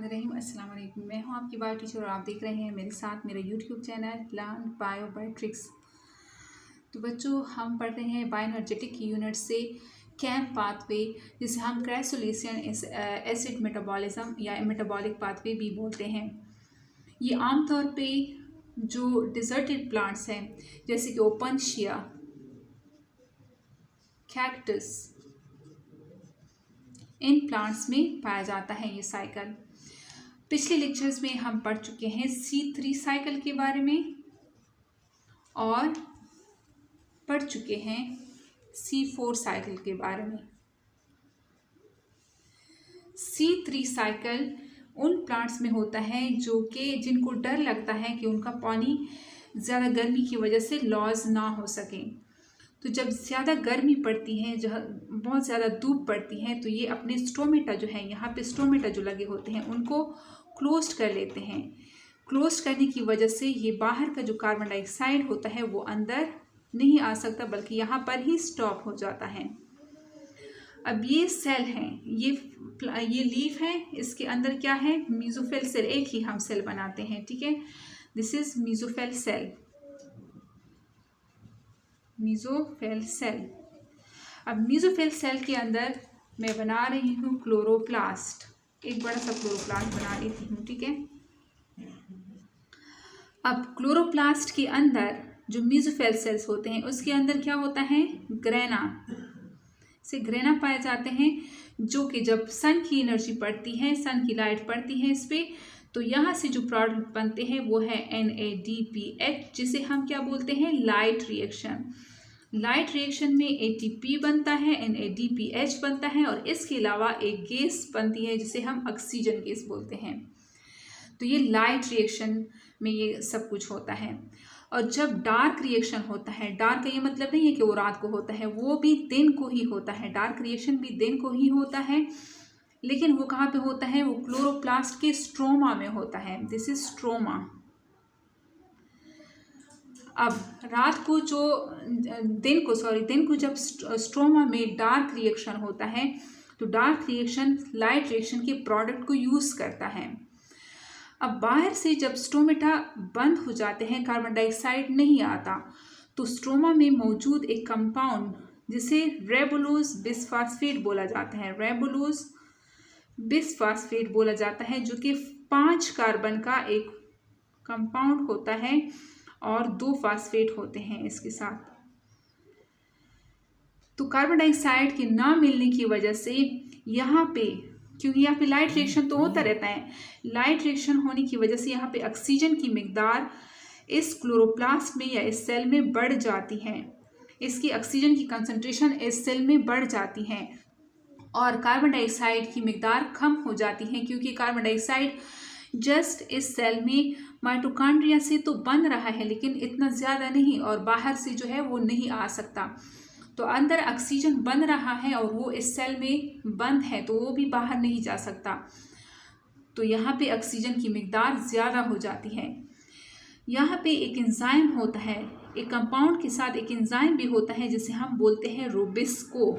बिस्मिल्लाहिर्रहमानिर्रहीम। अस्सलाम वालेकुम। मैं हूं आपकी बायो टीचर और आप देख रहे हैं मेरे साथ मेरा यूट्यूब चैनल लर्न बायोट्रिक्स। तो बच्चों, हम पढ़ रहे हैं बायोएनर्जेटिक यूनिट से कैम पाथवे, जिसे हम क्राइसोलिसियन एसिड मेटाबॉलिज्म या मेटाबॉलिक पाथवे भी बोलते हैं। ये आमतौर पे जो डिजर्टेड प्लांट्स हैं जैसे कि ओपनशिया, कैक्टस, इन प्लांट्स में पाया जाता है ये साइकिल। पिछले लेक्चर्स में हम पढ़ चुके हैं C3 साइकिल के बारे में और पढ़ चुके हैं C4 साइकिल के बारे में। C3 साइकिल उन प्लांट्स में होता है जिनको डर लगता है कि उनका पानी ज़्यादा गर्मी की वजह से लॉस ना हो सके। तो जब ज़्यादा गर्मी पड़ती है, जहाँ बहुत ज़्यादा धूप पड़ती है, तो ये अपने स्टोमेटा जो है, यहाँ पे स्टोमेटा जो लगे होते हैं उनको क्लोज्ड कर लेते हैं। क्लोज्ड करने की वजह से ये बाहर का जो कार्बन डाइऑक्साइड होता है वो अंदर नहीं आ सकता, बल्कि यहाँ पर ही स्टॉप हो जाता है। अब ये सेल हैं, ये लीफ है, इसके अंदर क्या है, मेसोफिल सेल। एक ही हम सेल बनाते हैं, ठीक है। This is mesophyll cell, mesophyll cell. अब मेसोफिल सेल के अंदर मैं बना रही हूँ क्लोरोप्लास्ट, एक बड़ा सा क्लोरोप्लास्ट बना लेती हूँ, ठीक है। अब क्लोरोप्लास्ट के अंदर जो मेसोफिल सेल्स होते हैं उसके अंदर क्या होता है, ग्रेना से ग्रेना पाए जाते हैं, जो कि जब सन की एनर्जी पड़ती है, सन की लाइट पड़ती है इस पर, तो यहाँ से जो प्रोडक्ट बनते हैं वो है NADPH, जिसे हम क्या बोलते हैं, लाइट रिएक्शन। लाइट रिएक्शन में ATP बनता है, NADPH बनता है और इसके अलावा एक गैस बनती है जिसे हम ऑक्सीजन गैस बोलते हैं। तो ये लाइट रिएक्शन में ये सब कुछ होता है। और जब डार्क रिएक्शन होता है, डार्क का ये मतलब नहीं है कि वो रात को होता है, वो भी दिन को ही होता है। डार्क रिएक्शन भी दिन को ही होता है, लेकिन वो कहाँ पे होता है, वो क्लोरोप्लास्ट के स्ट्रोमा में होता है। This is stroma. अब रात को जो दिन को जब स्ट्रोमा में डार्क रिएक्शन होता है, तो डार्क रिएक्शन लाइट रिएक्शन के प्रोडक्ट को यूज करता है। अब बाहर से जब स्टोमेटा बंद हो जाते हैं, कार्बन डाइऑक्साइड नहीं आता, तो स्ट्रोमा में मौजूद एक कंपाउंड जिसे रेबुलोज बिसफास्फेट बोला जाता है, रेबुलोज बिसफास्फेट बोला जाता है, जो कि 5 कार्बन का एक कंपाउंड होता है और 2 फास्फेट होते हैं इसके साथ। तो कार्बन डाइऑक्साइड के ना मिलने की वजह से यहाँ पे, क्योंकि यहाँ पे लाइट रिएक्शन तो होता रहता है, लाइट रिएक्शन होने की वजह से यहाँ पे ऑक्सीजन की मिकदार इस क्लोरोप्लास्ट में या इस सेल में बढ़ जाती है। इसकी ऑक्सीजन की कंसंट्रेशन इस सेल में बढ़ जाती है और कार्बन डाइऑक्साइड की मिकदार कम हो जाती है, क्योंकि कार्बन डाइऑक्साइड जस्ट इस सेल में माइटोकॉन्ड्रिया से तो बन रहा है, लेकिन इतना ज़्यादा नहीं, और बाहर से जो है वो नहीं आ सकता। तो अंदर ऑक्सीजन बन रहा है और वो इस सेल में बंद है, तो वो भी बाहर नहीं जा सकता। तो यहाँ पे ऑक्सीजन की मिकदार ज़्यादा हो जाती है। यहाँ पे एक एंजाइम होता है, एक कंपाउंड के साथ एक एंजाइम भी होता है जिसे हम बोलते हैं रुबिस्को।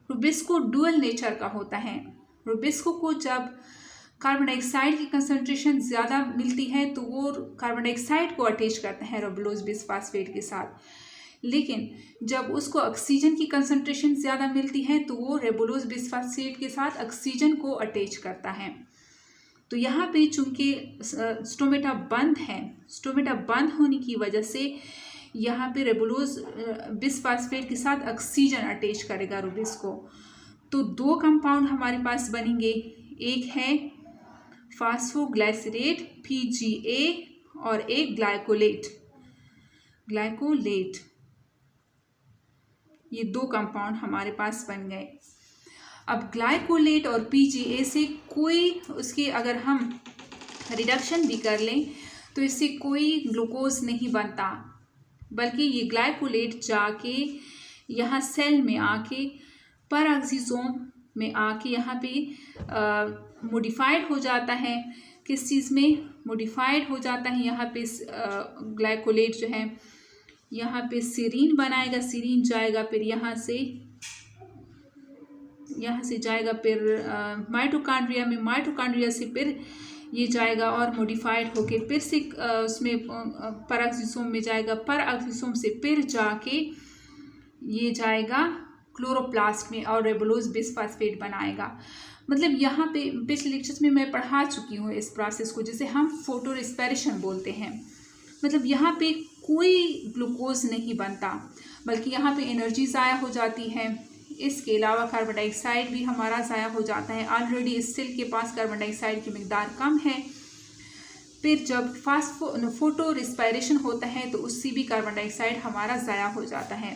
रुबिस्को डुअल नेचर का होता है। रुबिस्को को जब कार्बन डाइऑक्साइड की कंसंट्रेशन ज़्यादा मिलती है तो वो कार्बन डाइऑक्साइड को अटैच करता है रेबुलोज बिसफास्फेट के साथ, लेकिन जब उसको ऑक्सीजन की कंसंट्रेशन ज़्यादा मिलती है तो वो रेबुलोज बिसफास्फेट के साथ ऑक्सीजन को अटैच करता है। तो यहाँ पे चूंकि स्टोमेटा बंद है, स्टोमेटा बंद होने की वजह से यहाँ पे रेबुलोज बिसफास्फेट के साथ ऑक्सीजन अटैच करेगा रुबिस्को। तो 2 कंपाउंड हमारे पास बनेंगे, एक है फास्फोग्लाइसरेट PGA और एक ग्लाइकोलेट। ये 2 कंपाउंड हमारे पास बन गए। अब ग्लाइकोलेट और PGA से कोई उसके अगर हम रिडक्शन भी कर लें तो इससे कोई ग्लूकोज नहीं बनता, बल्कि ये ग्लाइकोलेट जाके यहाँ सेल में आके पेरोक्सिसोम में आके यहाँ पे मॉडिफाइड हो जाता है। किस चीज़ में मॉडिफाइड हो जाता है, यहाँ पे ग्लाइकोलेट जो है यहाँ पे सीरीन बनाएगा, सीरीन जाएगा फिर यहाँ से यहाँ से जाएगा फिर माइटोकॉन्ड्रिया में, माइटोकॉन्ड्रिया से फिर ये जाएगा और मॉडिफाइड होके फिर से उसमें पराक्सीसोम में जाएगा, पराक्सीसोम से फिर जाके ये जाएगा क्लोरोप्लास्ट में और रिबोलोज बिसफास्फेट बनाएगा। मतलब यहाँ पे पिछले लेक्चर्स में मैं पढ़ा चुकी हूँ इस प्रोसेस को, जिसे हम फोटो रेस्पिरेशन बोलते हैं। मतलब यहाँ पे कोई ग्लूकोज नहीं बनता, बल्कि यहाँ पे एनर्जी ज़ाया हो जाती है। इसके अलावा कार्बन डाइऑक्साइड भी हमारा ज़ाया हो जाता है। ऑलरेडी इस सेल के पास कार्बन डाइऑक्साइड की मिकदार कम है। फिर जब फोटो रेस्पिरेशन होता है तो उससे भी कार्बन डाइऑक्साइड हमारा ज़ाया हो जाता है।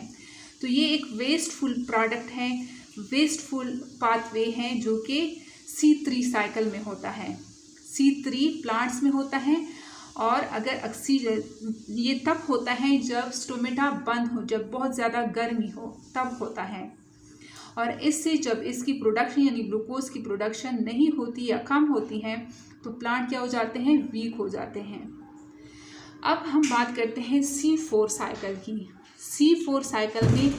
तो ये एक वेस्टफुल प्रोडक्ट है, वेस्टफुल पाथवे है जो कि C3 साइकिल में होता है, C3 प्लांट्स में होता है। और अगर ऑक्सीजन ये तब होता है जब स्टोमेटा बंद हो, जब बहुत ज़्यादा गर्मी हो तब होता है। और इससे जब इसकी प्रोडक्शन यानी ग्लूकोज की प्रोडक्शन नहीं होती या कम होती है तो प्लांट क्या हो जाते हैं, वीक हो जाते हैं। अब हम बात करते हैं C4 साइकिल की। C4 साइकिल में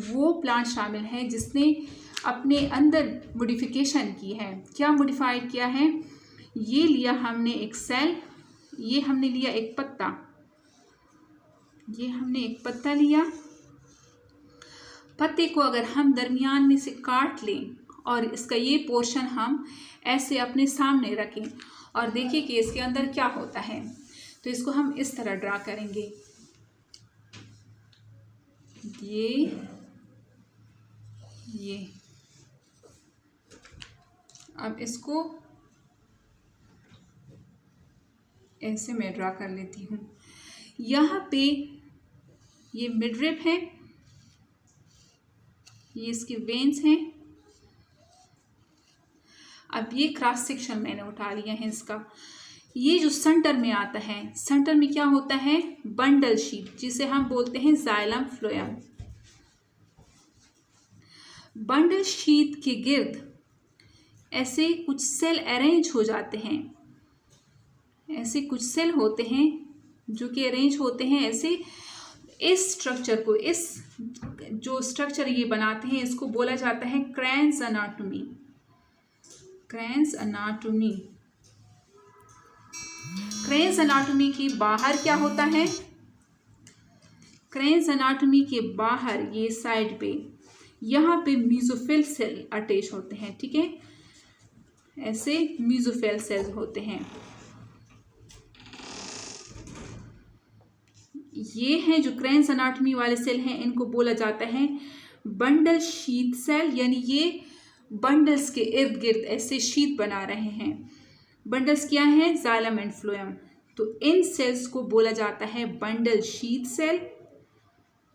वो प्लांट शामिल है जिसने अपने अंदर मॉडिफिकेशन की है। क्या मॉडिफाइड किया है? ये लिया हमने एक सेल, ये हमने लिया एक पत्ता, ये हमने एक पत्ता लिया। पत्ते को अगर हम दरमियान में से काट लें और इसका ये पोर्शन हम ऐसे अपने सामने रखें और देखें कि इसके अंदर क्या होता है, तो इसको हम इस तरह ड्रा करेंगे। ये अब इसको ऐसे मैं ड्रा कर लेती हूँ। यहाँ पे ये मिडरिप है, ये इसके वेन्स हैं। अब ये क्रॉस सेक्शन मैंने उठा लिया है इसका। ये जो सेंटर में आता है, सेंटर में क्या होता है, बंडल शीट, जिसे हम बोलते हैं जाइलम फ्लोएम। बंडल शीट के गिर्द ऐसे कुछ सेल अरेंज हो जाते हैं, ऐसे कुछ सेल होते हैं जो कि अरेंज होते हैं ऐसे। इस स्ट्रक्चर को, इस जो स्ट्रक्चर ये बनाते हैं, इसको बोला जाता है cranes anatomy. Cranes anatomy. Cranes anatomy के बाहर क्या होता है, क्रेन्स एनाटॉमी के बाहर ये साइड पे यहाँ पे मीजोफिल सेल अटैच होते हैं। ठीक है, ऐसे मीजोफिल सेल होते हैं। ये हैं जो क्रेन्स एनाटॉमी वाले सेल हैं, इनको बोला जाता है बंडल शीथ सेल। यानी ये बंडल्स के इर्द गिर्द ऐसे शीत बना रहे हैं। बंडल्स क्या है, जाइलम एंड फ्लोएम। तो इन सेल्स को बोला जाता है bundle sheath cell,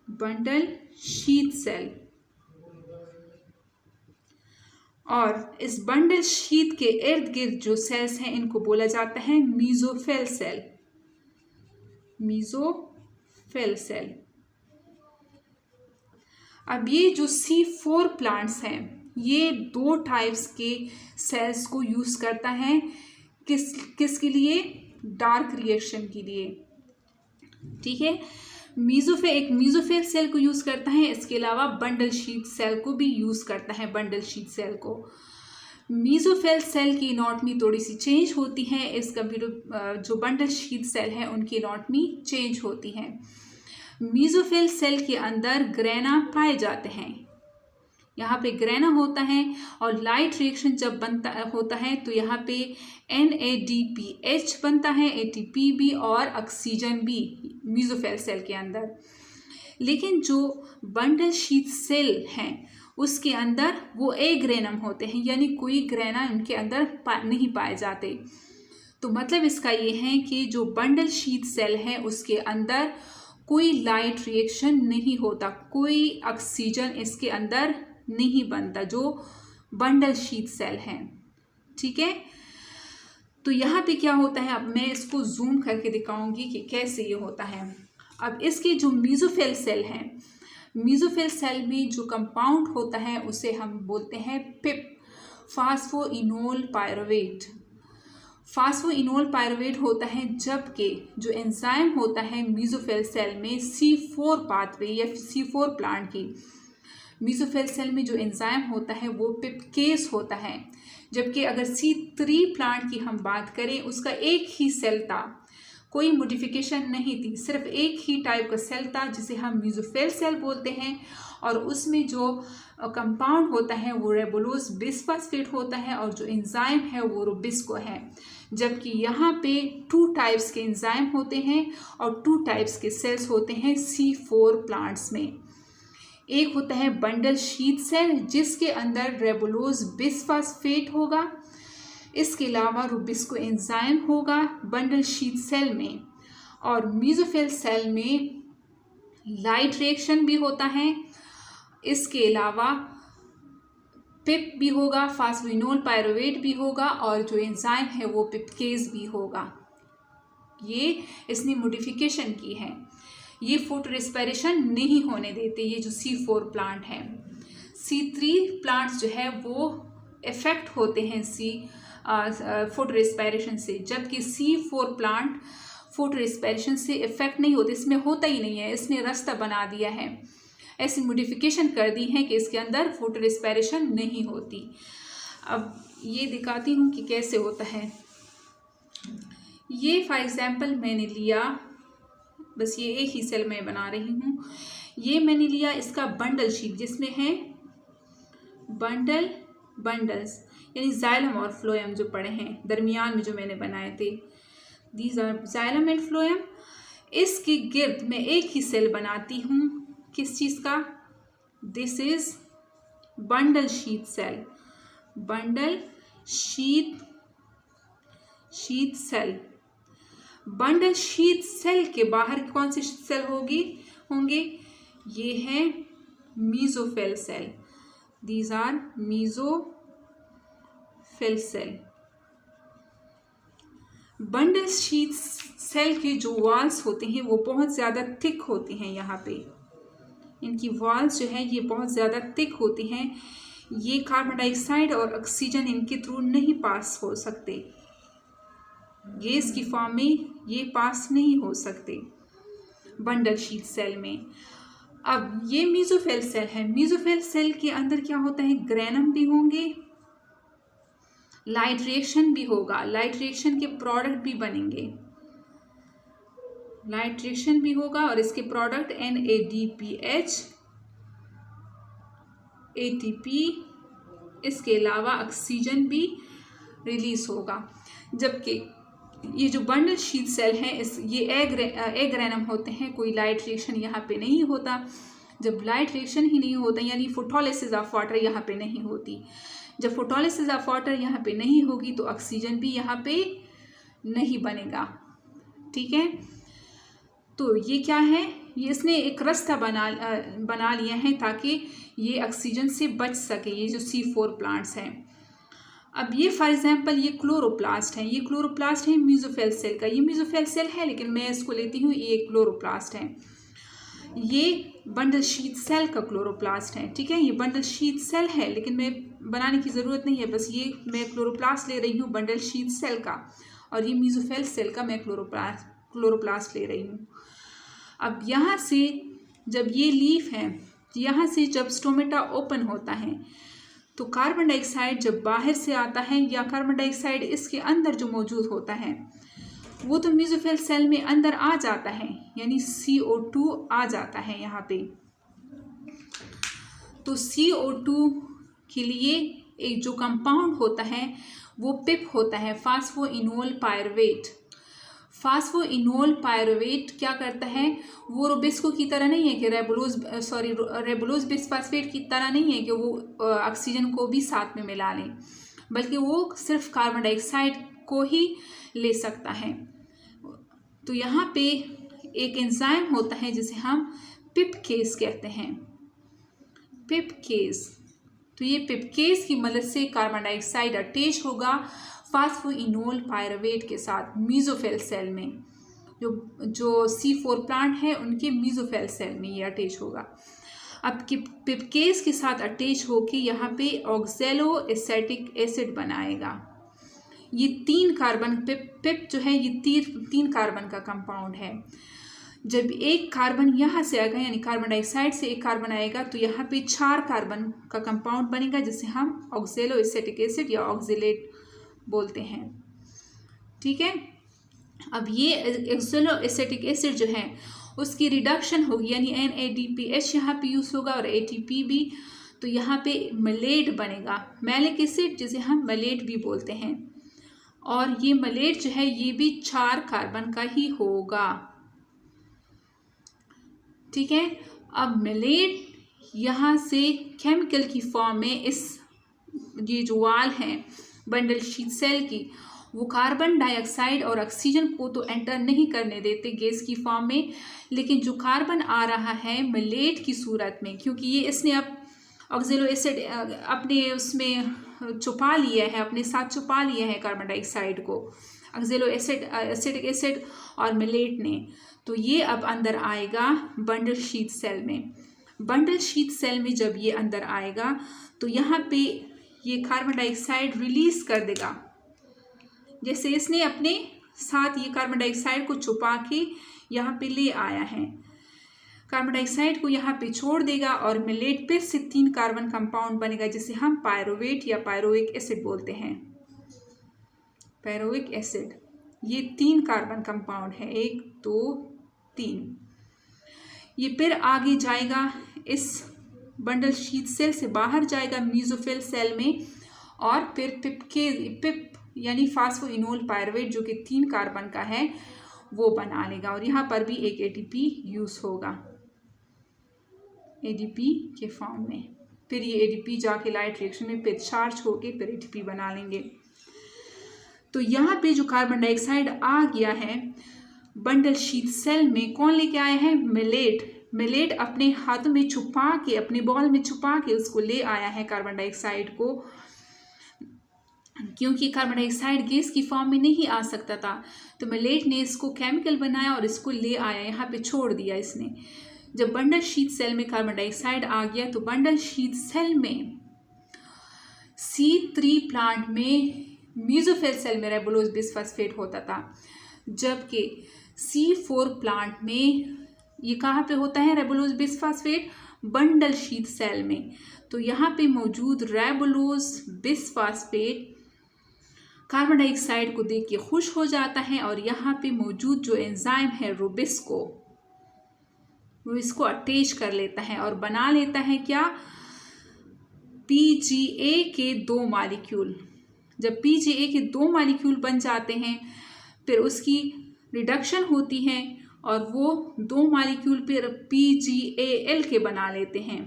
bundle sheath cell. और इस बंडल शीथ के इर्द गिर्द जो सेल्स हैं इनको बोला जाता है मीजोफिल सेल, मीजोफिल सेल। अब ये जो C4 प्लांट्स हैं, ये दो टाइप्स के सेल्स को यूज करता है। किसके लिए, डार्क रिएक्शन के लिए। ठीक है, एक मीजोफिल सेल को यूज करता है, इसके अलावा बंडल शीथ सेल को भी यूज करता है। बंडल शीथ सेल को, मीजोफिल सेल की एनाटॉमी थोड़ी सी चेंज होती है, इस कंप्यूटर जो बंडल शीथ सेल है उनकी एनाटॉमी चेंज होती है। मीजोफिल सेल के अंदर ग्रेना पाए जाते हैं, यहाँ पे ग्रेना होता है और लाइट रिएक्शन जब होता है तो यहाँ पे NADPH बनता है, ATP भी और ऑक्सीजन भी मीजोफिल सेल के अंदर। लेकिन जो बंडल शीथ सेल हैं उसके अंदर वो एग्रेनम होते हैं, यानी कोई ग्रेना उनके अंदर नहीं पाए जाते। तो मतलब इसका ये है कि जो बंडल शीथ सेल है उसके अंदर कोई लाइट रिएक्शन नहीं होता, कोई ऑक्सीजन इसके अंदर नहीं बनता, जो बंडल शीथ सेल है। ठीक है, तो यहाँ पे क्या होता है, अब मैं इसको जूम करके दिखाऊंगी कि कैसे ये होता है। अब इसके जो मीजोफिल सेल हैं, मीजोफिल सेल में जो कंपाउंड होता है उसे हम बोलते हैं पिप, फास्फोइनोल पायरुवेट। फास्फोइनोल पायरुवेट होता है, जबकि जो एंजाइम होता है मीजोफिल सेल में C4 पाथवे या C4 प्लांट की मीसोफिल सेल में जो एंजाइम होता है वो पिपकेस होता है। जबकि अगर C3 प्लांट की हम बात करें, उसका एक ही सेल था, कोई मॉडिफिकेशन नहीं थी, सिर्फ एक ही टाइप का सेल था जिसे हम मीसोफिल सेल बोलते हैं, और उसमें जो कंपाउंड होता है वो रेबोलोज बिसफॉस्फेट होता है और जो एंजाइम है वो रुबिस्को है। जबकि यहाँ पे 2 टाइप्स के एंजाइम होते हैं और 2 टाइप्स के सेल्स होते हैं C4 प्लांट्स में। एक होता है बंडल शीथ सेल जिसके अंदर रेबोलोज बिसफॉस्फेट होगा, इसके अलावा रुबिस्को एंजाइम होगा बंडल शीथ सेल में, और मीसोफिल सेल में लाइट रिएक्शन भी होता है, इसके अलावा पिप भी होगा, फास्फोइनोल पायरुवेट भी होगा, और जो एंजाइम है वो पिपकेस भी होगा। ये इसने मॉडिफिकेशन की है, ये फोटो रेस्पिरेशन नहीं होने देते ये जो C4 प्लांट है। C3 प्लांट्स जो है वो इफेक्ट होते हैं फोटो रेस्पिरेशन से, जबकि C4 प्लांट फोटो रेस्पिरेशन से इफेक्ट नहीं होते, इसमें होता ही नहीं है, इसने रास्ता बना दिया है, ऐसी मॉडिफिकेशन कर दी है कि इसके अंदर फोटो रेस्पिरेशन नहीं होती। अब ये दिखाती हूँ कि कैसे होता है। ये फॉर एग्जांपल मैंने लिया, बस ये एक ही सेल में बना रही हूँ, ये मैंने लिया इसका बंडल शीट जिसमें है बंडल्स यानी जाइलम और फ्लोएम जो पड़े हैं दरमियान में जो मैंने बनाए थे, these are xylem and phloem. इसके गिर्द मैं एक ही सेल बनाती हूँ, किस चीज़ का, this is bundle sheath cell, bundle sheath cell. Bundle sheath cell के बाहर कौन से सेल होंगे, ये है mesophyll cell, these are mesophyll cell. Bundle sheath cell के जो वॉल्स होते हैं वो बहुत ज़्यादा थिक होती हैं, यहाँ पे इनकी वॉल्स जो है ये बहुत ज़्यादा थिक होती हैं, ये कार्बन डाइऑक्साइड और ऑक्सीजन इनके थ्रू नहीं पास हो सकते, गैस की फॉर्म में ये पास नहीं हो सकते बंडल शीथ सेल में। अब ये मीसोफिल सेल है, मीसोफिल सेल के अंदर क्या होता है, ग्रेनम भी होंगे, लाइट रिएक्शन भी होगा, लाइट रिएक्शन के प्रोडक्ट भी बनेंगे, लाइट रिएक्शन भी होगा और इसके प्रोडक्ट NADPH ATP, इसके अलावा ऑक्सीजन भी रिलीज होगा। जबकि ये जो बंडल शीथ सेल है ये एग्रेनम होते हैं, कोई लाइट रिएक्शन यहाँ पे नहीं होता। जब लाइट रिएक्शन ही नहीं होता यानी फोटोलिसिस ऑफ वाटर यहाँ पे नहीं होती, जब फोटोलिसिस ऑफ वाटर यहाँ पे नहीं होगी तो ऑक्सीजन भी यहाँ पे नहीं बनेगा, ठीक है। तो ये क्या है, ये इसने एक रास्ता बना लिया है ताकि ये ऑक्सीजन से बच सके, ये जो C4 प्लांट्स हैं। अब ये फॉर एग्जांपल ये क्लोरोप्लास्ट है, ये क्लोरोप्लास्ट है मीसोफिल सेल का, ये मीसोफिल सेल है लेकिन मैं इसको लेती हूँ, ये क्लोरोप्लास्ट है, ये बंडल शीथ सेल का क्लोरोप्लास्ट है, ठीक है। ये बंडल शीथ सेल है लेकिन मैं बनाने की ज़रूरत नहीं है, बस ये मैं क्लोरोप्लास्ट ले रही हूँ बंडल शीथ सेल का, और ये मीसोफिल सेल का मैं क्लोरोप्लास्ट ले रही हूँ। अब यहाँ से जब ये लीफ है, यहाँ से जब स्टोमेटा ओपन होता है तो कार्बन डाइऑक्साइड जब बाहर से आता है या कार्बन डाइऑक्साइड इसके अंदर जो मौजूद होता है वो तो मीसोफिल सेल में अंदर आ जाता है, यानी CO2 आ जाता है यहाँ पे। तो CO2 के लिए एक जो कंपाउंड होता है वो पिप होता है, फास्फोइनोल पायरुवेट। फास्फोइनोल पायरुवेट क्या करता है, वो रुबिस्को की तरह नहीं है कि रेबोलोज बिसफॉस्फेट की तरह नहीं है कि वो ऑक्सीजन को भी साथ में मिला लें, बल्कि वो सिर्फ कार्बन डाइऑक्साइड को ही ले सकता है। तो यहाँ पे एक एंजाइम होता है जिसे हम पिपकेस कहते हैं, पिपकेस। तो ये पिपकेस की मदद से कार्बन डाइऑक्साइड अटैच होगा फास्फोइनोल पायरुवेट के साथ मीसोफिल सेल में, जो C4 प्लांट है उनके मीसोफिल सेल में ये अटैच होगा। अब पिपकेस के साथ अटैच होके यहाँ पे ऑक्सैलो एसेटिक एसिड बनाएगा। ये 3 कार्बन पिप जो है ये 3 कार्बन का कंपाउंड है। जब एक कार्बन यहाँ से आएगा यानी कार्बन डाइऑक्साइड से एक कार्बन आएगा तो यहाँ पे 4 कार्बन का कंपाउंड बनेगा जिसे हम ऑक्जेलो एसिटिक एसिड या ऑक्जेलेट बोलते हैं। ठीक है, अब ये ऑक्जेलो एसिटिक एसिड जो है उसकी रिडक्शन होगी यानी NADPH यहाँ पे यूज़ होगा और ATP भी, तो यहाँ पे मलेट बनेगा, मैलिक एसिड जिसे हम मलेट भी बोलते हैं। और ये मलेट जो है ये भी 4 कार्बन का ही होगा। ठीक है, अब मलेट यहाँ से केमिकल की फॉर्म में ये जो वाल हैं बंडल शीट सेल की, वो कार्बन डाइऑक्साइड और ऑक्सीजन को तो एंटर नहीं करने देते गैस की फॉर्म में, लेकिन जो कार्बन आ रहा है मलेट की सूरत में, क्योंकि ये इसने अब ऑक्जेलो एसिड अपने उसमें छुपा लिया है, अपने साथ छुपा लिया है कार्बन डाइऑक्साइड को ऑक्जेलो एसिटिक एसिड और मलेट ने, तो ये अब अंदर आएगा बंडल शीट सेल में। बंडल शीट सेल में जब ये अंदर आएगा तो यहाँ पे ये कार्बन डाइऑक्साइड रिलीज कर देगा, जैसे इसने अपने साथ ये कार्बन डाइऑक्साइड को छुपा के यहाँ पे ले आया है, कार्बन डाइऑक्साइड को यहाँ पे छोड़ देगा और मिलेट फिर से 3 कार्बन कंपाउंड बनेगा जिसे हम पायरोवेट या पायरोइक एसिड बोलते हैं। पायरोइक एसिड ये 3 कार्बन कंपाउंड है, 1 2 3। ये फिर आगे जाएगा, इस बंडल शीट सेल से बाहर जाएगा मीसोफिल सेल में और फिर पिप यानी फास्फोइनोल पायरुवेट जो कि 3 कार्बन का है वो बना लेगा और यहाँ पर भी एक ATP यूज़ होगा ADP के फॉर्म में। फिर ये ADP जाके लाइट रिएक्शन में फिर चार्ज होके फिर ATP बना लेंगे। तो यहाँ पे जो कार्बन डाइऑक्साइड आ गया है बंडल शीट सेल में, कौन लेके आया है? मिलेट अपने हाथों में छुपा के, अपने बॉल में छुपा के उसको ले आया है कार्बन डाइऑक्साइड को, क्योंकि कार्बन डाइऑक्साइड गैस की फॉर्म में नहीं आ सकता था, तो मिलेट ने इसको केमिकल बनाया और इसको ले आया, यहाँ पे छोड़ दिया इसने। जब बंडल शीट सेल में कार्बन डाइऑक्साइड आ गया तो बंडल शीट सेल में C3 प्लांट में मीसोफिल सेल में रेबुलोज बिसफॉस्फेट होता था, जबकि C4 प्लांट में ये कहाँ पे होता है रेबुलोज बिसफॉस्फेट? बंडल शीट सेल में। तो यहाँ पे मौजूद रेबुलोज बिसफॉस्फेट कार्बन डाइऑक्साइड को देख के खुश हो जाता है और यहाँ पे मौजूद जो एंजाइम है रुबिस्को, वो इसको अटैच कर लेता है और बना लेता है क्या? PGA के 2 मॉलिक्यूल। जब PGA के 2 मॉलिक्यूल बन जाते हैं फिर उसकी रिडक्शन होती है और वो 2 मॉलिक्यूल फिर PGAL के बना लेते हैं।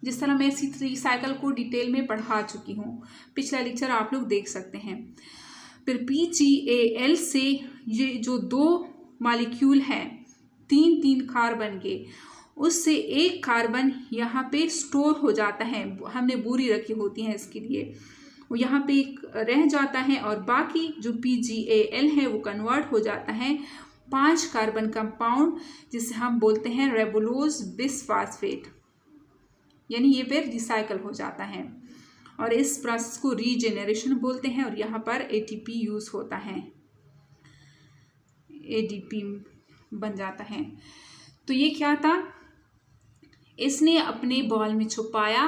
जिस तरह मैं C3 साइकिल को डिटेल में पढ़ा चुकी हूँ, पिछला लेक्चर आप लोग देख सकते हैं। फिर PGAL से ये जो 2 मॉलिक्यूल हैं 3 कार्बन के, उससे एक कार्बन यहाँ पे स्टोर हो जाता है, हमने बोरी रखी होती है इसके लिए, वो यहाँ पे रह जाता है और बाकी जो PGAL है वो कन्वर्ट हो जाता है 5 कार्बन कंपाउंड जिसे हम बोलते हैं रेबुलोज बिसफॉस्फेट, यानी ये फिर रिसाइकल हो जाता है और इस प्रोसेस को रीजेनरेशन बोलते हैं और यहाँ पर ATP यूज़ होता है, ADP बन जाता है। तो ये क्या था? इसने अपने बॉल में छुपाया,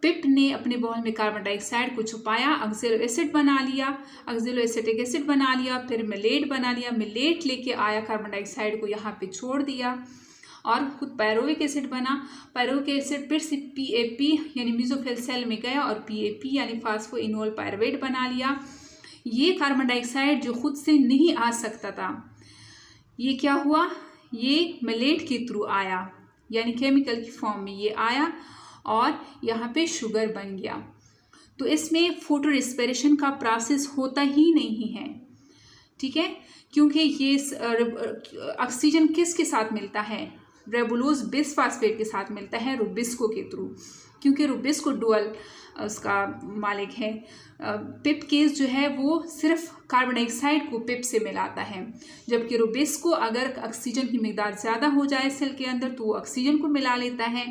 पिप ने अपने बॉल में कार्बन डाइऑक्साइड को छुपाया, ऑक्जेलो एसिड बना लिया, ऑक्जेलो एसिटिक एसिड बना लिया, फिर मिलेट बना लिया, मिलेट लेके आया कार्बन डाइऑक्साइड को यहाँ पे छोड़ दिया और खुद पायरोइक एसिड बना। पायरोइक एसिड फिर से PAP यानी मीसोफिल सेल में गया और PAP यानी फास्फोइनोल पायरुवेट बना लिया। ये कार्बन डाइऑक्साइड जो खुद से नहीं आ सकता था, ये क्या हुआ? ये मिलेट के थ्रू आया, यानी केमिकल की फॉर्म में ये आया और यहाँ पे शुगर बन गया। तो इसमें फोटो रेस्पिरेशन का प्रोसेस होता ही नहीं है, ठीक है, क्योंकि ये ऑक्सीजन किसके साथ मिलता है? रेबुलोज बिसफॉस्फेट के साथ मिलता है रुबिस्को के थ्रू, क्योंकि रुबिस्को डुअल उसका मालिक है। पिप केस जो है वो सिर्फ कार्बन डाइऑक्साइड को पिप से मिलाता है, जबकि रुबिस्को अगर ऑक्सीजन की मिकदार ज़्यादा हो जाए सेल के अंदर तो वो ऑक्सीजन को मिला लेता है,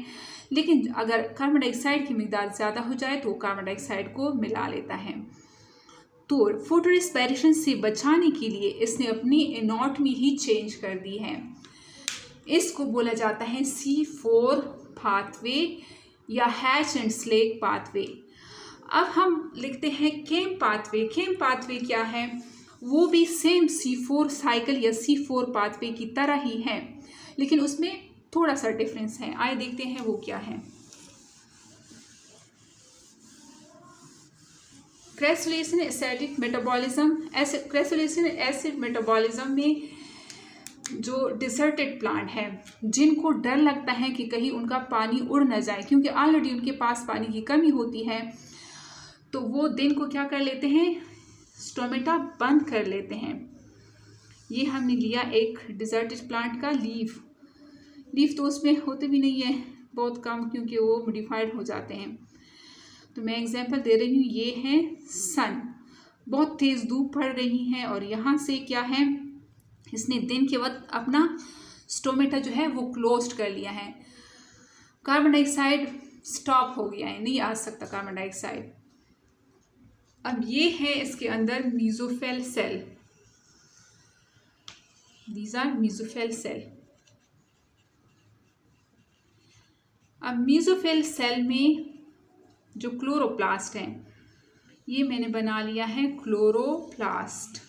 लेकिन अगर कार्बन डाइऑक्साइड की मिकदार ज़्यादा हो जाए तो कार्बन डाइऑक्साइड को मिला लेता है। तो फोटो रेस्पिरेशन से बचाने के लिए इसने अपनी एनाटॉमी ही चेंज कर दी है। इसको बोला जाता है C4 पाथवे या हैच एंड स्लेग पाथवे। अब हम लिखते हैं केम पाथवे। केम पाथवे क्या है? वो भी सेम C4 साइकिल या C4 पाथवे की तरह ही है, लेकिन उसमें थोड़ा सा डिफरेंस है। आइए देखते हैं वो क्या है। क्रेसुलेशन एसिडिक मेटाबॉलिज्म। क्रेसुलेशन एसिड मेटाबॉलिज्म में जो डिसर्टेड प्लांट है, जिनको डर लगता है कि कहीं उनका पानी उड़ न जाए, क्योंकि ऑलरेडी उनके पास पानी की कमी होती है, तो वो दिन को क्या कर लेते हैं, स्टोमेटा बंद कर लेते हैं। ये हमने लिया एक डिसर्टेड प्लांट का लीफ तो उसमें होते भी नहीं है, बहुत कम, क्योंकि वो मॉडिफाइड हो जाते हैं। तो मैं एग्जांपल दे रही हूँ, ये है सन, बहुत तेज़ धूप पड़ रही है और यहाँ से क्या है, इसने दिन के वक्त अपना स्टोमेटा जो है वो क्लोज्ड कर लिया है। कार्बन डाइऑक्साइड स्टॉप हो गया है, नहीं आ सकता कार्बन डाइऑक्साइड। अब ये है इसके अंदर mesophyll cell, these are mesophyll cell. अब मीसोफिल सेल में जो क्लोरोप्लास्ट है, ये मैंने बना लिया है क्लोरोप्लास्ट।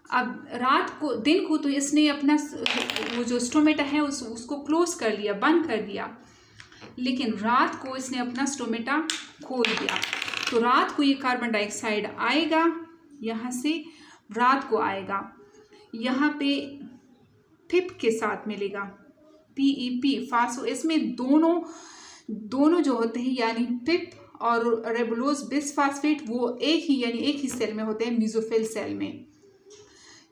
अब रात को, दिन को तो इसने अपना वो जो स्टोमेटा है उसको क्लोज कर लिया, बंद कर दिया, लेकिन रात को इसने अपना स्टोमेटा खोल दिया। तो रात को ये कार्बन डाइऑक्साइड आएगा, यहाँ से रात को आएगा, यहाँ पे पिप के साथ मिलेगा, PEP फास्फो। इसमें दोनों जो होते हैं, यानी पिप और रेबुलोज बिसफास्फेट, वो एक ही सेल में होते हैं, मीसोफिल सेल में।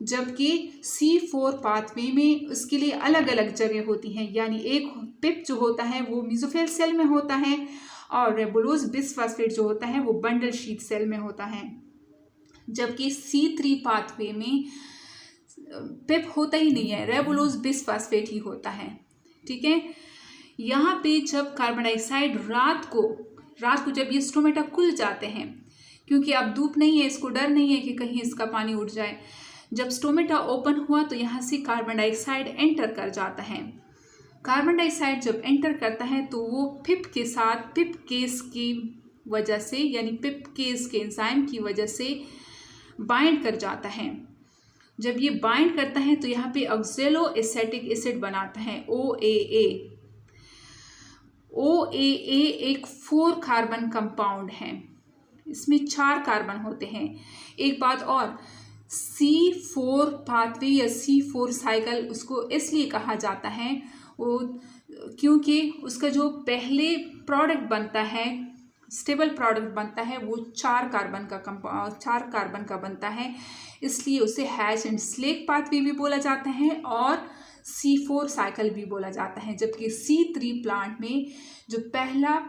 जबकि C4 पाथवे में उसके लिए अलग अलग जगह होती हैं, यानी एक पिप जो होता है वो मीसोफिल सेल में होता है और रेबुलोज बिसफास्फेट जो होता है वो बंडल शीथ सेल में होता है। जबकि C3 पाथवे में पिप होता ही नहीं है, रेबुलोज बिसफास्फेट ही होता है। ठीक है, यहाँ पे जब कार्बन डाइऑक्साइड रात को जब ये स्टोमेटा खुल जाते हैं, क्योंकि अब धूप नहीं है, इसको डर नहीं है कि कहीं इसका पानी उड़ जाए, जब स्टोमेटा ओपन हुआ तो यहाँ से कार्बन डाइऑक्साइड एंटर कर जाता है। कार्बन डाइऑक्साइड जब एंटर करता है तो वो पिप के साथ, पिप केस की वजह से, यानी पिप केस के एंजाइम की वजह से बाइंड कर जाता है। जब ये बाइंड करता है तो यहाँ पे ऑक्जेलो एसिटिक एसिड बनाता है, OAA। OAA एक 4 कार्बन कंपाउंड है, इसमें 4 कार्बन होते हैं। एक बात और, C4 पाथवे या C4 साइकिल उसको इसलिए कहा जाता है वो, क्योंकि उसका जो पहले प्रोडक्ट बनता है, स्टेबल प्रोडक्ट बनता है, वो 4 कार्बन का बनता है, इसलिए उसे हैच एंड स्लेग पाथवे भी बोला जाता है और C4 साइकिल भी बोला जाता है। जबकि C3 प्लांट में जो पहला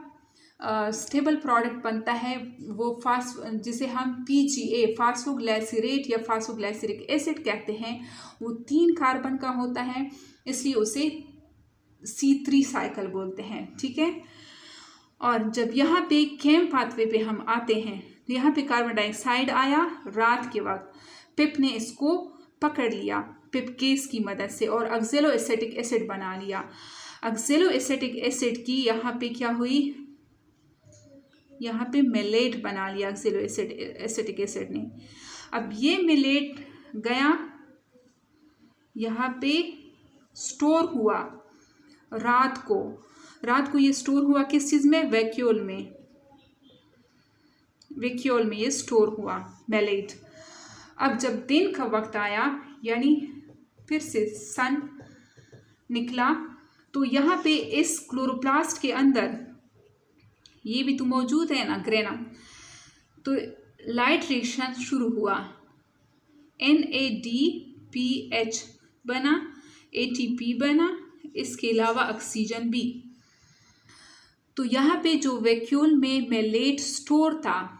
स्टेबल प्रोडक्ट बनता है वो जिसे हम PGA फास्फोग्लाइसरेट या फास्फोग्लाइसरिक एसिड कहते हैं, वो 3 कार्बन का होता है, इसलिए उसे C3 साइकिल बोलते हैं। ठीक है, और जब यहाँ पे केम पाथवे पे हम आते हैं तो यहाँ पे कार्बन डाइऑक्साइड आया रात के वक्त, पिप ने इसको पकड़ लिया पिप केस की मदद से और ऑक्जेलो एसिटिक एसिड बना लिया। ऑक्जेलो एसिटिक एसिड की यहाँ पे क्या हुई, यहाँ पे मेलेट बना लिया ऑक्जेलो एसिटिक एसिड ने। अब ये मेलेट गया यहाँ पे स्टोर हुआ रात को ये स्टोर हुआ किस चीज़ में, वैक्यूल में ये स्टोर हुआ मेलेट। अब जब दिन का वक्त आया, यानी फिर से सन निकला, तो यहाँ पे इस क्लोरोप्लास्ट के अंदर ये भी तो मौजूद है ना, ग्रेना, तो लाइट रिएक्शन शुरू हुआ, NADPH बना, ATP बना, इसके अलावा ऑक्सीजन भी। तो यहाँ पे जो वैक्यूल में मेलेट स्टोर था,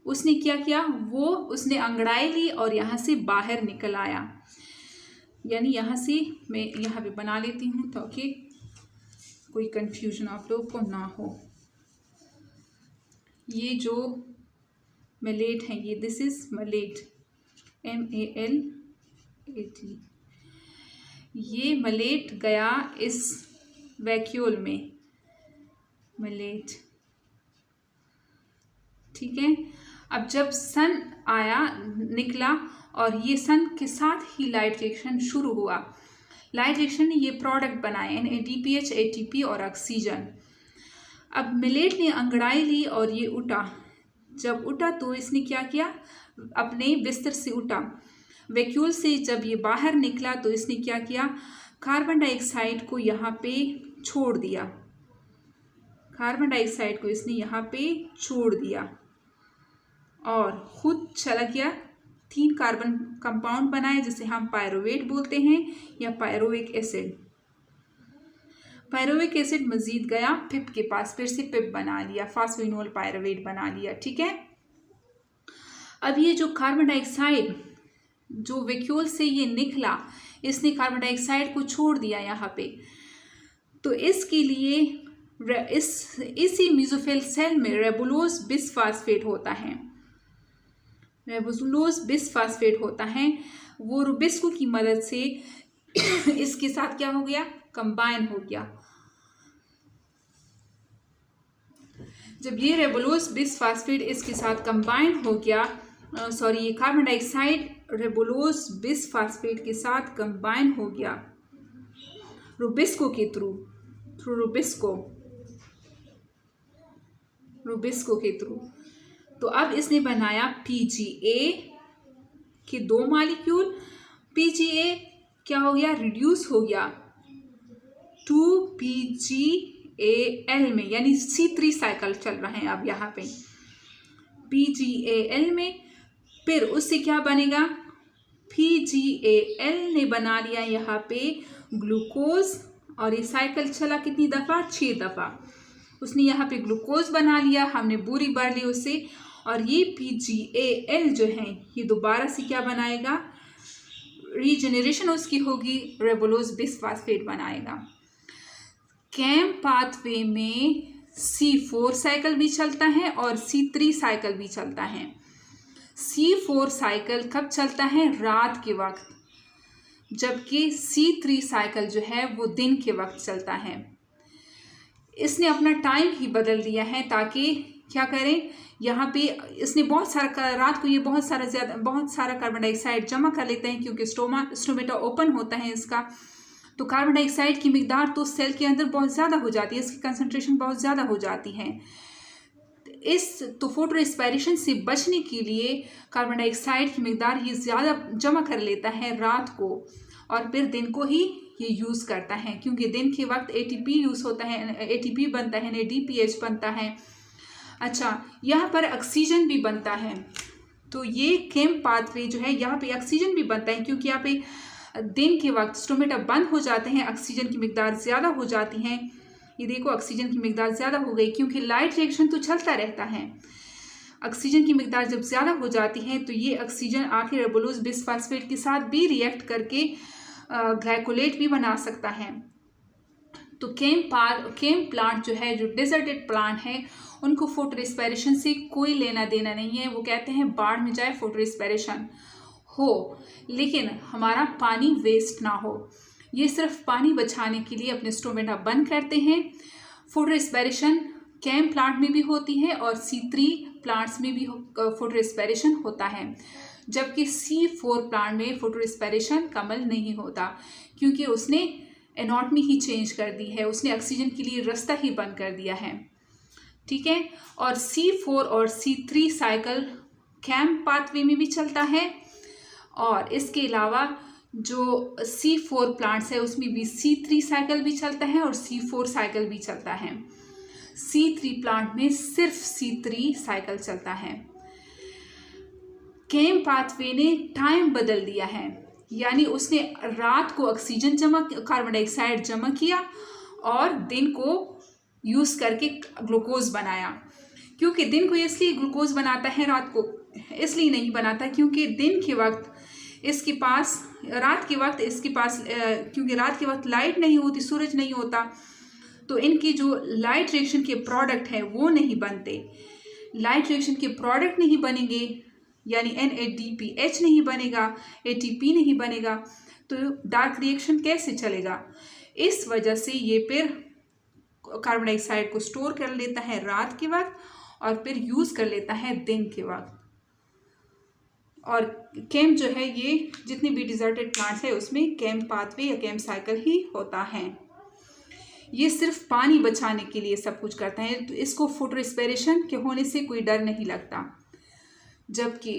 उसने क्या किया, वो उसने अंगड़ाई ली और यहाँ से बाहर निकल आया। यानी यहाँ से मैं यहाँ पे बना लेती हूँ ताकि कोई कंफ्यूजन आप लोगों को ना हो। ये जो मैलेट है, ये दिस इज मैलेट, MALAT। ये मैलेट गया इस वैक्यूल में, मैलेट, ठीक है। अब जब सन आया, निकला, और ये सन के साथ ही लाइट रिएक्शन शुरू हुआ। लाइट रिएक्शन ने ये प्रोडक्ट बनाए, NADPH, ATP और ऑक्सीजन। अब मैलेट ने अंगड़ाई ली और ये उठा। जब उठा तो इसने क्या किया, अपने बिस्तर से उठा। वैक्यूल से जब ये बाहर निकला तो इसने क्या किया, कार्बन डाइऑक्साइड को यहाँ पे छोड़ दिया। कार्बन डाइऑक्साइड को इसने यहाँ पे छोड़ दिया और खुद चला गया। 3 कार्बन कंपाउंड बनाए जिसे हम पायरुवेट बोलते हैं या पायरुविक एसिड। पायरुविक एसिड मजीद गया पिप के पास, फिर से पिप बना लिया, फास्फोइनोल पायरुवेट बना लिया, ठीक है। अब ये जो कार्बन डाइऑक्साइड जो वैक्यूल से ये निकला, इसने कार्बन डाइऑक्साइड को छोड़ दिया यहाँ पे। तो इसके लिए इसी मेसोफिल सेल में रेबुलोज बिसफास्फेट होता है। रेबुलोज बिसफास्फेट होता है, वो रुबिस्को की मदद से इसके साथ क्या हो गया, कंबाइन हो गया। जब ये रेबुलोज बिसफास्फेट इसके साथ कंबाइन हो गया, ये कार्बन डाइऑक्साइड रेबुलोज बिसफास्फेट के साथ कंबाइन हो गया रुबिस्को के थ्रू रुबिस्को के थ्रू। तो अब इसने बनाया PGA के 2 मॉलिक्यूल। PGA क्या हो गया, रिड्यूस हो गया 2PGAL में, यानी C3 साइकिल चल रहा है अब यहाँ पे PGAL में। फिर उससे क्या बनेगा, PGAL ने बना लिया यहाँ पे ग्लूकोज, और ये साइकिल चला कितनी दफ़ा, 6 दफ़ा। उसने यहाँ पे ग्लूकोज बना लिया, हमने बोरी भर ली उससे, और ये PGAL जो है ये दोबारा से क्या बनाएगा, रीजनरेशन उसकी होगी, रेबुलोज बिसफास्फेट बनाएगा। कैम पाथवे में C4 साइकिल भी चलता है और C3 साइकिल भी चलता है। C4 साइकिल कब चलता है, रात के वक्त, जबकि C3 साइकिल जो है वो दिन के वक्त चलता है। इसने अपना टाइम ही बदल दिया है ताकि क्या करें, यहाँ पे इसने बहुत सारा, रात को ये बहुत सारा कार्बन डाइऑक्साइड जमा कर लेते हैं, क्योंकि स्टोमेटा ओपन होता है इसका। तो कार्बन डाइऑक्साइड की मिकदार तो सेल के अंदर बहुत ज़्यादा हो जाती है, इसकी कंसंट्रेशन बहुत ज़्यादा हो जाती है। तो फोटो रेस्पिरेशन से बचने के लिए कार्बन डाइऑक्साइड की मिकदार ये ज़्यादा जमा कर लेता है रात को, और फिर दिन को ही ये यूज़ करता है, क्योंकि दिन के वक्त ATP यूज़ होता है, ATP बनता है, NADPH बनता है। अच्छा, यहाँ पर ऑक्सीजन भी बनता है। तो ये केम पाथवे जो है यहाँ पे ऑक्सीजन भी बनता है, क्योंकि यहाँ पे दिन के वक्त स्टोमेटा बंद हो जाते हैं, ऑक्सीजन की मिकदार ज़्यादा हो जाती है। ये देखो ऑक्सीजन की मिकदार ज़्यादा हो गई, क्योंकि लाइट रिएक्शन तो चलता रहता है। ऑक्सीजन की मिकदार जब ज़्यादा हो जाती है तो ये ऑक्सीजन आखिर रेबुलोज बिसफास्फेट के साथ भी रिएक्ट करके ग्लाइकोलेट भी बना सकता है। तो केम प्लांट जो है, जो डेजर्टेड प्लांट है, उनको फोटो रेस्पिरेशन से कोई लेना देना नहीं है। वो कहते हैं बाढ़ में जाए फोटो रेस्पिरेशन हो, लेकिन हमारा पानी वेस्ट ना हो। ये सिर्फ पानी बचाने के लिए अपने स्टोमेटा बंद करते हैं। फोटो रेस्पिरेशन केम प्लांट में भी होती है और C3 प्लांट्स में भी फोटो रेस्पिरेशन होता है, जबकि C4 प्लांट में फोटो रेस्पिरेशन कमल नहीं होता, क्योंकि उसने एनाटॉमी ही चेंज कर दी है, उसने ऑक्सीजन के लिए रास्ता ही बंद कर दिया है, ठीक है। और C4 और C3 साइकिल केम पाथवे में भी चलता है, और इसके अलावा जो C4 प्लांट्स है उसमें भी C3 साइकिल भी चलता है और C4 साइकिल भी चलता है। C3 प्लांट में सिर्फ C3 साइकिल चलता है। केम पाथवे ने टाइम बदल दिया है, यानी उसने रात को ऑक्सीजन कार्बन डाइऑक्साइड जमा किया और दिन को यूज़ करके ग्लूकोज बनाया। क्योंकि दिन को इसलिए ग्लूकोज बनाता है, रात को इसलिए नहीं बनाता, क्योंकि दिन के वक्त इसके पास, रात के वक्त इसके पास, क्योंकि रात के वक्त लाइट नहीं होती, सूरज नहीं होता, तो इनकी जो लाइट रिएक्शन के प्रोडक्ट है वो नहीं बनते। लाइट रिएक्शन के प्रोडक्ट नहीं बनेंगे यानी NADPH नहीं बनेगा, ATP नहीं बनेगा, तो डार्क रिएक्शन कैसे चलेगा। इस वजह से ये फिर कार्बन डाइऑक्साइड को स्टोर कर लेता है रात के वक्त और फिर यूज़ कर लेता है दिन के वक्त। और केम जो है, ये जितनी भी डिजर्टेड प्लांट्स है उसमें केम पाथवे या केम साइकिल ही होता है। ये सिर्फ पानी बचाने के लिए सब कुछ करता है, तो इसको फूड रेस्पिरेशन के होने से कोई डर नहीं लगता। जबकि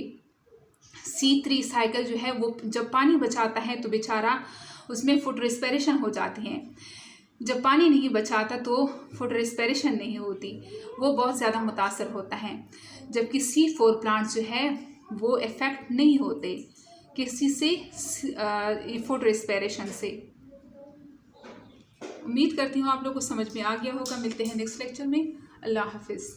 C3 साइकिल जो है वो जब पानी बचाता है तो बेचारा उसमें फूड रेस्पिरेशन हो जाती है, जब पानी नहीं बचाता तो फूड रेस्पिरेशन नहीं होती, वो बहुत ज़्यादा मुतासर होता है। जबकि C4 प्लांट्स जो है वो इफ़ेक्ट नहीं होते किसी से फूड रेस्पिरेशन से। उम्मीद करती हूँ आप लोग को समझ में आ गया होगा। मिलते हैं नेक्स्ट लेक्चर में। अल्लाह हाफिज़।